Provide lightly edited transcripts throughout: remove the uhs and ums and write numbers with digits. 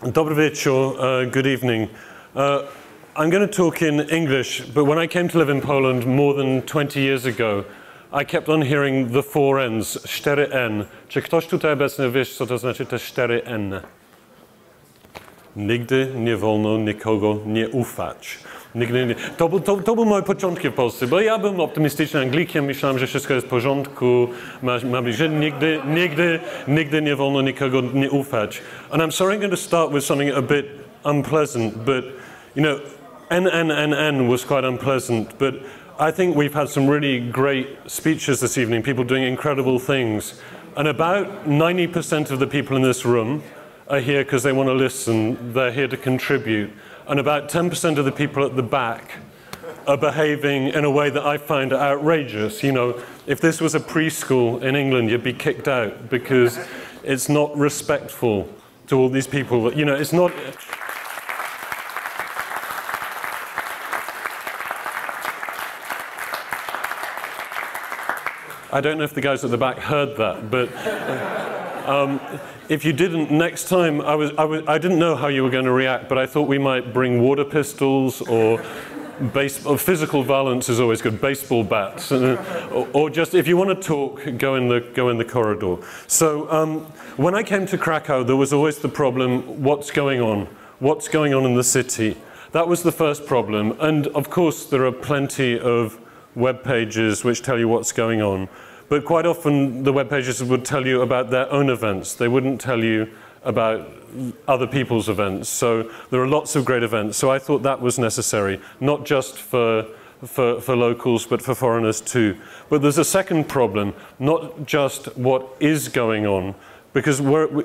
Dobry wieczór, good evening. I'm going to talk in English, but when I came to live in Poland more than 20 years ago, I kept on hearing the four N's, 4N. Czy ktoś tutaj obecny wie, co to znaczy te 4N? Nigdy nie wolno nikogo nie ufać. Nigdy nie. To był moje początki w Polsce, bo ja byłem optymistycznym Anglikiem, myślałem, że wszystko jest w porządku, że nigdy nie wolno nikogo nie ufać. And I'm sorry I'm going to start with something a bit unpleasant, but you know, NNNN was quite unpleasant, but I think we've had some really great speeches this evening, people doing incredible things, and about 90% of the people in this room are here because they want to listen, they're here to contribute, and about 10% of the people at the back are behaving in a way that I find outrageous. You know, if this was a preschool in England, you'd be kicked out because it's not respectful to all these people. You know, it's not. I don't know if the guys at the back heard that, but if you didn't, next time, I didn't know how you were going to react, but I thought we might bring water pistols or physical violence is always good, baseball bats, or just if you want to talk, go in the corridor. So when I came to Krakow, there was always the problem: what's going on? What's going on in the city? That was the first problem, and of course there are plenty of web pages which tell you what's going on. But quite often the web pages would tell you about their own events. They wouldn't tell you about other people's events. So there are lots of great events. So I thought that was necessary, not just for locals, but for foreigners too. But there's a second problem, not just what is going on, because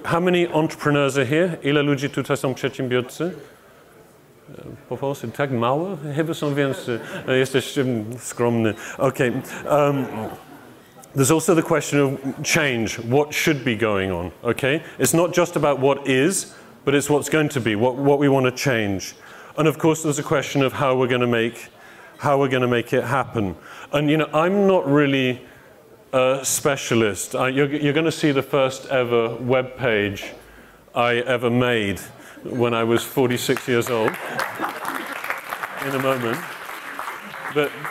how many entrepreneurs are here? Ile ludzi tutaj są przedsiębiorcy? Po prostu tak mało? Chyba są więcej. Jesteś skromny. Okay. There's also the question of change, what should be going on, okay? It's not just about what is, but it's what's going to be, what we want to change. And of course there's a question of how we're going to make it happen. And you know, I'm not really a specialist. You're going to see the first ever web page I ever made when I was 46 years old in a moment.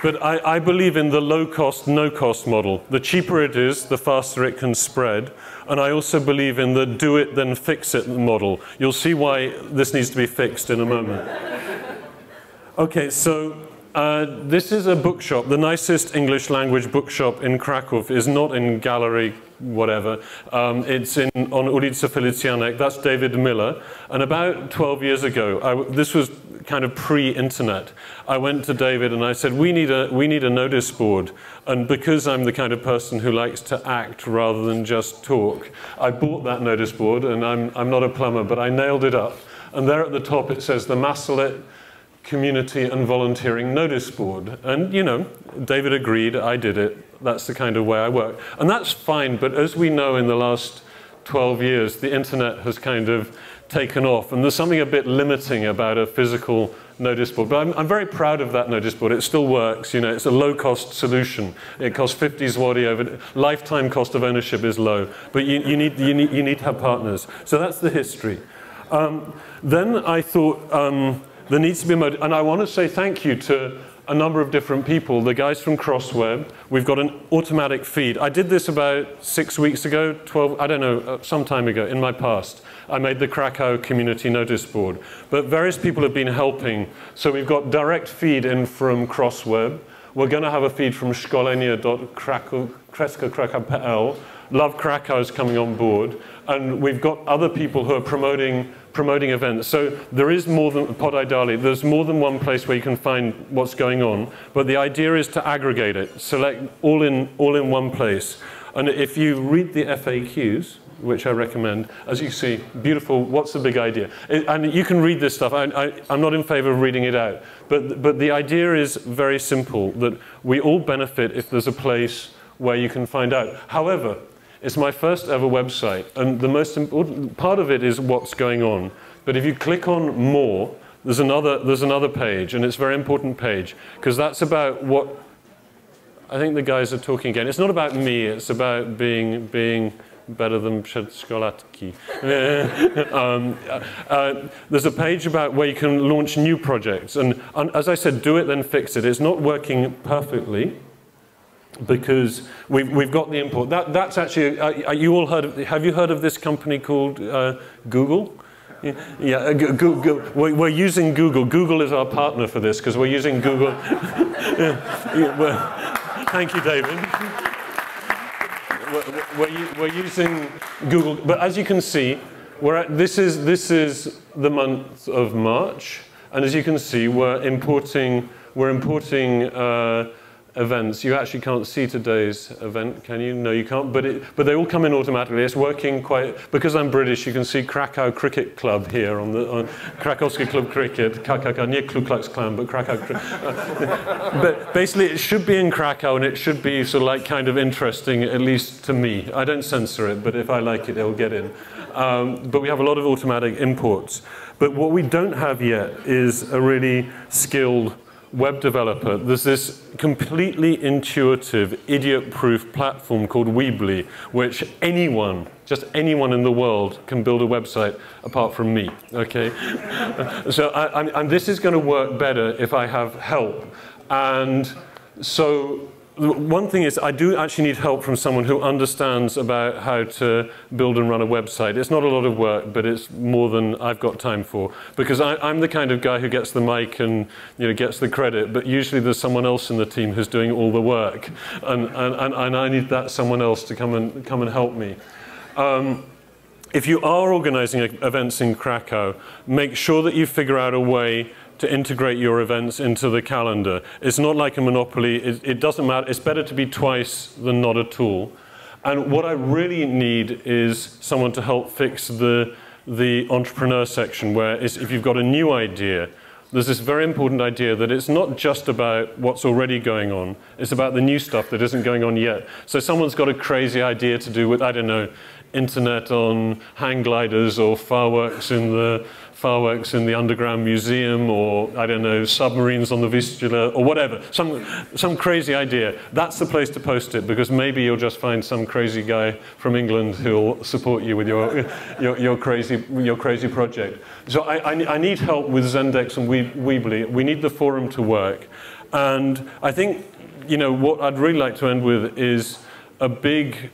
But I believe in the low-cost, no-cost model. The cheaper it is, the faster it can spread. And I also believe in the do-it-then-fix-it model. You'll see why this needs to be fixed in a moment. Okay, so this is a bookshop. The nicest English language bookshop in Krakow is not in Gallery whatever. It's on ulica Felicianek. That's David Miller. And about 12 years ago, this was kind of pre-internet. I went to David and I said, we need a notice board. And because I'm the kind of person who likes to act rather than just talk, I bought that notice board, and I'm not a plumber, but I nailed it up. And there at the top it says the Masalit Community and Volunteering Notice Board. And you know, David agreed, I did it. That's the kind of way I work. And that's fine, but as we know, in the last 12 years, the internet has kind of taken off, and there's something a bit limiting about a physical notice board. But I'm very proud of that notice board. It still works. You know, it's a low-cost solution. It costs 50 zloty over. Lifetime cost of ownership is low, but you need to have partners. So that's the history. Then I thought there needs to be a and I want to say thank you to a number of different people. The guys from Crossweb. We've got an automatic feed. I did this about 6 weeks ago, 12, I don't know, some time ago in my past. I made the Krakow Community Notice Board. But various people have been helping. So we've got direct feed in from Crossweb. We're going to have a feed from szkolenie.krakow.pl. Love Krakow is coming on board. And we've got other people who are promoting events. So there is more than Podidali. There's more than one place where you can find what's going on. But the idea is to aggregate it, select all in one place. And if you read the FAQs, which I recommend, as you see, beautiful, what's the big idea? And you can read this stuff. I'm not in favor of reading it out. But the idea is very simple, that we all benefit if there's a place where you can find out. However, it's my first ever website, and the most important part of it is what's going on. But if you click on more, there's another page, and it's a very important page, because that's about what I think the guys are talking again. It's not about me, it's about being better than przedszkolatki. There's a page about where you can launch new projects. And as I said, do it, then fix it. It's not working perfectly because we've got the import. That's actually, you all heard of, have you heard of this company called Google? Yeah, Google. We're using Google. Google is our partner for this because we're using Google. Thank you, David. We're using Google, but as you can see, this is the month of March, and as you can see, we're importing events. You actually can't see today's event, can you? No, you can't, but they all come in automatically. It's working quite, because I'm British, you can see Krakow Cricket Club here on Krakowski Club Cricket, KKK, nie Ku Klux Klan, but Krakow. But basically, it should be in Krakow, and it should be sort of like kind of interesting, at least to me. I don't censor it, but if I like it, it'll get in. But we have a lot of automatic imports. But what we don't have yet is a really skilled web developer. There's this completely intuitive, idiot-proof platform called Weebly, which anyone, just anyone in the world can build a website apart from me, okay? So and this is going to work better if I have help. And so one thing is I do actually need help from someone who understands about how to build and run a website. It's not a lot of work, but it's more than I've got time for. Because I'm the kind of guy who gets the mic and gets the credit, but usually there's someone else in the team who's doing all the work. And I need that someone else to come and help me. If you are organizing events in Krakow, make sure that you figure out a way to integrate your events into the calendar. It's not like a monopoly. It doesn't matter. It's better to be twice than not at all. And what I really need is someone to help fix the entrepreneur section, where if you've got a new idea, there's this very important idea that it's not just about what's already going on. It's about the new stuff that isn't going on yet. So someone's got a crazy idea to do with, I don't know, internet on hang gliders or fireworks in the underground museum, or I don't know, submarines on the Vistula, or whatever, some crazy idea. That's the place to post it, because maybe you'll just find some crazy guy from England who'll support you with your crazy project. So I need help with Zendex and Weebly. We need the forum to work, and I think what I'd really like to end with is a big.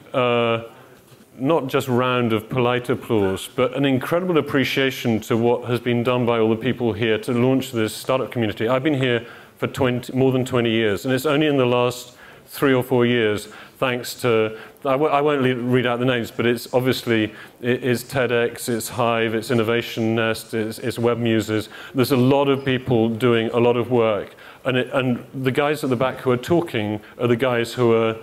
Not just round of polite applause, but an incredible appreciation to what has been done by all the people here to launch this startup community. I've been here for more than 20 years, and it's only in the last 3 or 4 years, thanks to, I won't read out the names, but it's obviously, it's TEDx, it's Hive, it's Innovation Nest, it's Web Muses. There's a lot of people doing a lot of work, and the guys at the back who are talking are the guys who are,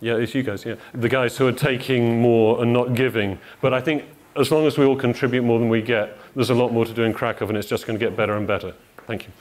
yeah, it's you guys, yeah. The guys who are taking more and not giving. But I think as long as we all contribute more than we get, there's a lot more to do in Krakow, and it's just going to get better and better. Thank you.